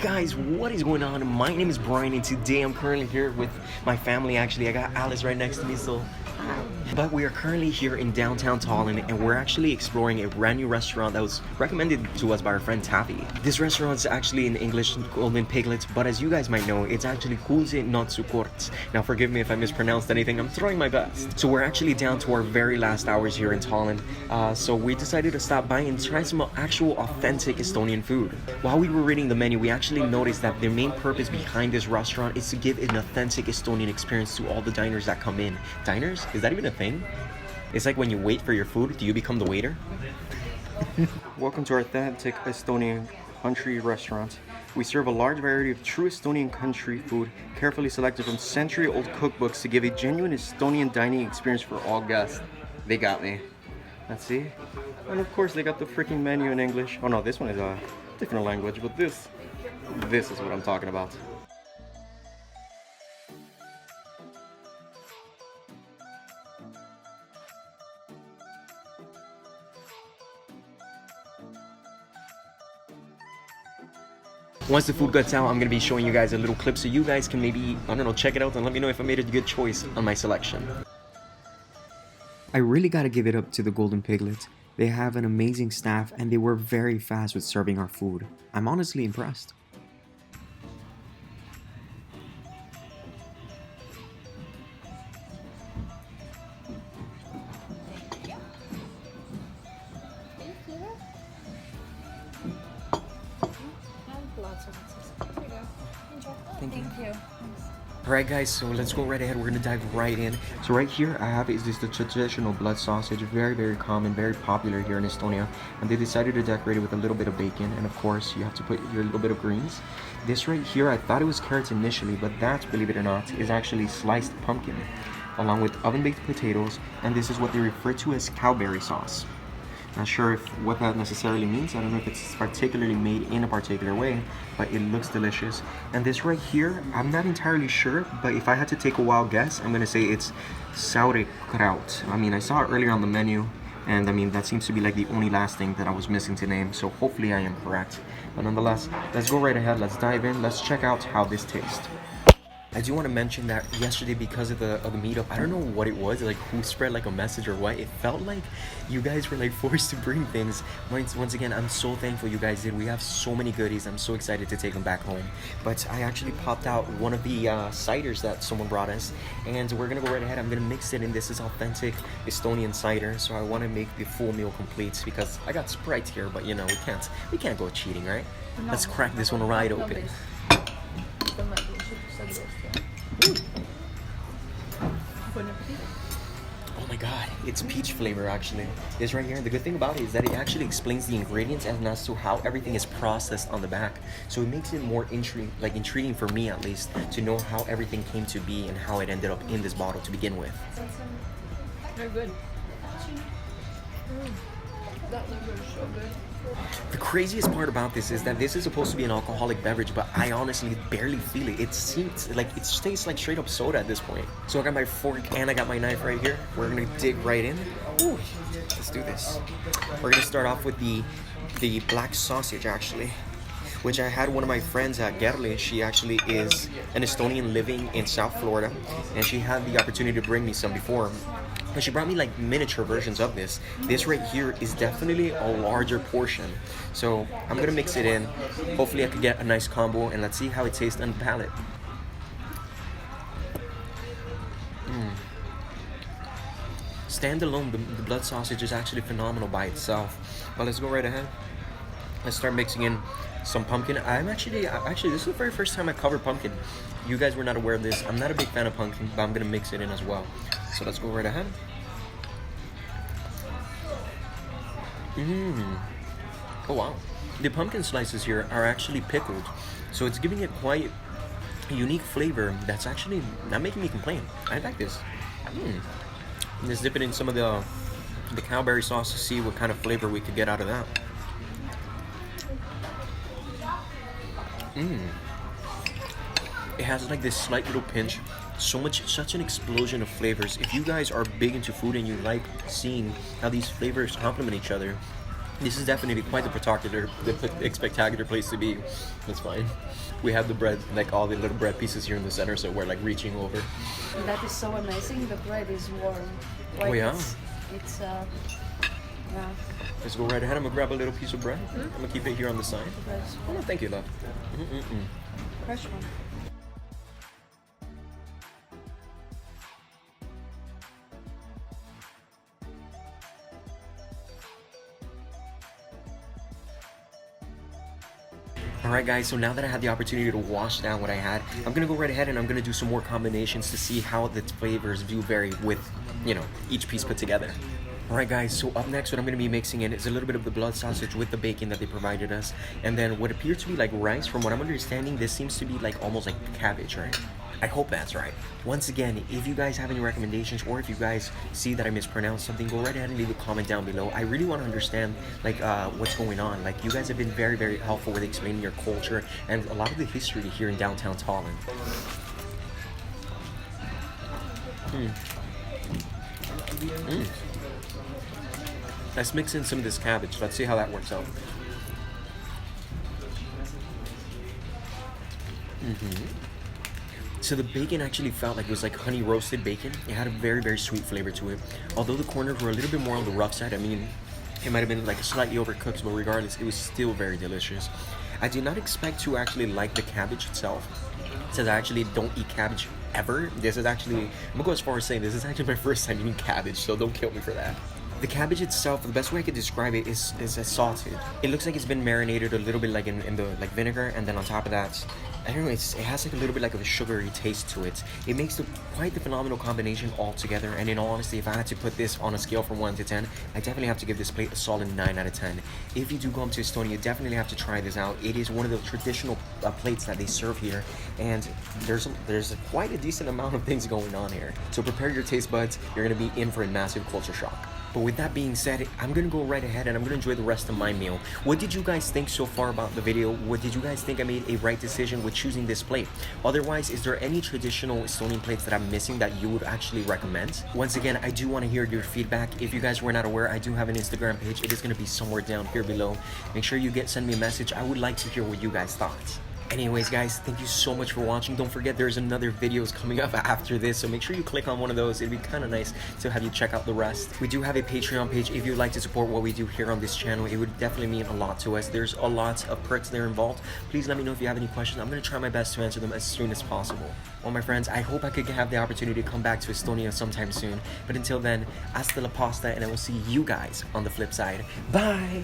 Guys, what is going on? My name is Brian and today I'm currently here with my family. Actually, I got Alice right next to me, so but we are currently here in downtown Tallinn and we're actually exploring a brand new restaurant that was recommended to us by our friend Taffy. This restaurant is actually in English called Piglet, but as you guys might know, it's actually Kuulsi not Sukort. Now forgive me if I mispronounced anything, I'm trying my best. So we're actually down to our very last hours here in Tallinn, so we decided to stop by and try some actual authentic Estonian food. While we were reading the menu, we actually noticed that the main purpose behind this restaurant is to give an authentic Estonian experience to all the diners that come in. Diners? Is that even a thing? It's like when you wait for your food, do you become the waiter? Welcome to our authentic Estonian country restaurant. We serve a large variety of true Estonian country food, carefully selected from century-old cookbooks to give a genuine Estonian dining experience for all guests. They got me. Let's see. And of course they got the freaking menu in English. Oh no, this one is a different language, but this is what I'm talking about. Once the food gets out, I'm going to be showing you guys a little clip so you guys can maybe, I don't know, check it out and let me know if I made a good choice on my selection. I really got to give it up to the Golden Piglet. They have an amazing staff and they were very fast with serving our food. I'm honestly impressed. Thank you. Alright guys, so let's go right ahead. We're gonna dive right in. So right here I have is the traditional blood sausage, very common, very popular here in Estonia, and they decided to decorate it with a little bit of bacon, and of course you have to put your little bit of greens. This right here, I thought it was carrots initially, but that, believe it or not, is actually sliced pumpkin along with oven-baked potatoes, and this is what they refer to as cowberry sauce. Not sure what that necessarily means. I don't know if it's particularly made in a particular way, but it looks delicious. And this right here, I'm not entirely sure, but if I had to take a wild guess, I'm gonna say it's sauerkraut. I mean, I saw it earlier on the menu, and I mean, that seems to be like the only last thing that I was missing to name, so hopefully I am correct. But nonetheless, let's go right ahead, let's dive in, let's check out how this tastes. I do want to mention that yesterday, because of the meetup, I don't know what it was, like who spread like a message or what, it felt like you guys were like forced to bring things. Once again, I'm so thankful you guys did. We have so many goodies. I'm so excited to take them back home. But I actually popped out one of the ciders that someone brought us, and we're gonna go right ahead. I'm gonna mix it in. This is authentic Estonian cider, so I want to make the full meal complete because I got Sprite here, but you know, we can't go cheating, right? Let's crack this one right open. Oh my god, it's peach flavor actually. This right here, the good thing about it is that it actually explains the ingredients and as to how everything is processed on the back. So it makes it more intriguing for me at least, to know how everything came to be and how it ended up in this bottle to begin with. Very good. That liver is so good. The craziest part about this is that this is supposed to be an alcoholic beverage, but I honestly barely feel it. It seems like it tastes like straight up soda at this point. So I got my fork and I got my knife right here. We're gonna dig right in. Ooh, let's do this. We're gonna start off with the black sausage actually, which I had one of my friends at Gerli. She actually is an Estonian living in South Florida, and she had the opportunity to bring me some before. But she brought me like miniature versions of this. This right here is definitely a larger portion. So I'm gonna mix it in. Hopefully I could get a nice combo, and let's see how it tastes on the palate. Standalone, the blood sausage is actually phenomenal by itself. But let's go right ahead. Let's start mixing in some pumpkin. Actually, this is the very first time I covered pumpkin. You guys were not aware of this. I'm not a big fan of pumpkin, but I'm gonna mix it in as well. So let's go right ahead. Oh wow. The pumpkin slices here are actually pickled, so it's giving it quite a unique flavor that's actually not making me complain. I like this. Let's dip it in some of the cowberry sauce to see what kind of flavor we could get out of that. It has like this slight little pinch. Such an explosion of flavors. If you guys are big into food and you like seeing how these flavors complement each other, This is definitely quite the spectacular place to be. That's fine. We have the bread, like all the little bread pieces here in the center, so we're like reaching over. That is so amazing. The bread is warm. Oh, yeah? It's yeah. Let's go right ahead. I'm gonna grab a little piece of bread. I'm gonna keep it here on the side. Oh, no, thank you, love. Fresh one. Alright guys, so now that I had the opportunity to wash down what I had, I'm gonna go right ahead and I'm gonna do some more combinations to see how the flavors do vary with, you know, each piece put together. Alright guys, so up next what I'm going to be mixing in is a little bit of the blood sausage with the bacon that they provided us. And then what appears to be like rice, from what I'm understanding, this seems to be like almost like cabbage, right? I hope that's right. Once again, if you guys have any recommendations or if you guys see that I mispronounced something, go right ahead and leave a comment down below. I really want to understand like what's going on. Like, you guys have been very, very helpful with explaining your culture and a lot of the history here in downtown Tallinn. Let's mix in some of this cabbage. Let's see how that works out. So the bacon actually felt like it was like honey roasted bacon. It had a very, very sweet flavor to it. Although the corners were a little bit more on the rough side. I mean, it might have been like slightly overcooked, but regardless, it was still very delicious. I did not expect to actually like the cabbage itself, since I actually don't eat cabbage ever. This is actually, I'm gonna go as far as saying this is actually my first time eating cabbage, so don't kill me for that. The cabbage itself, the best way I could describe it is a sausage. It looks like it's been marinated a little bit like in the like vinegar, and then on top of that, I don't know, it has like a little bit like of a sugary taste to it. It makes quite the phenomenal combination altogether, and in all honesty, if I had to put this on a scale from 1 to 10, I definitely have to give this plate a solid 9 out of 10. If you do come to Estonia, definitely have to try this out. It is one of the traditional plates that they serve here, and there's quite a decent amount of things going on here. So prepare your taste buds, you're gonna be in for a massive culture shock. But with that being said, I'm gonna go right ahead and I'm gonna enjoy the rest of my meal. What did you guys think so far about the video? What did you guys think I made a right decision with choosing this plate? Otherwise, is there any traditional Estonian plates that I'm missing that you would actually recommend? Once again, I do want to hear your feedback. If you guys were not aware, I do have an Instagram page. It is gonna be somewhere down here below. Make sure you send me a message. I would like to hear what you guys thought. Anyways guys, thank you so much for watching. Don't forget there's another videos coming up after this, so make sure you click on one of those. It'd be kind of nice to have you check out the rest. We do have a Patreon page if you'd like to support what we do here on this channel. It would definitely mean a lot to us. There's a lot of perks there involved. Please let me know if you have any questions. I'm going to try my best to answer them as soon as possible. Well, my friends, I hope I could have the opportunity to come back to Estonia sometime soon. But until then, hasta la pasta, and I will see you guys on the flip side. Bye!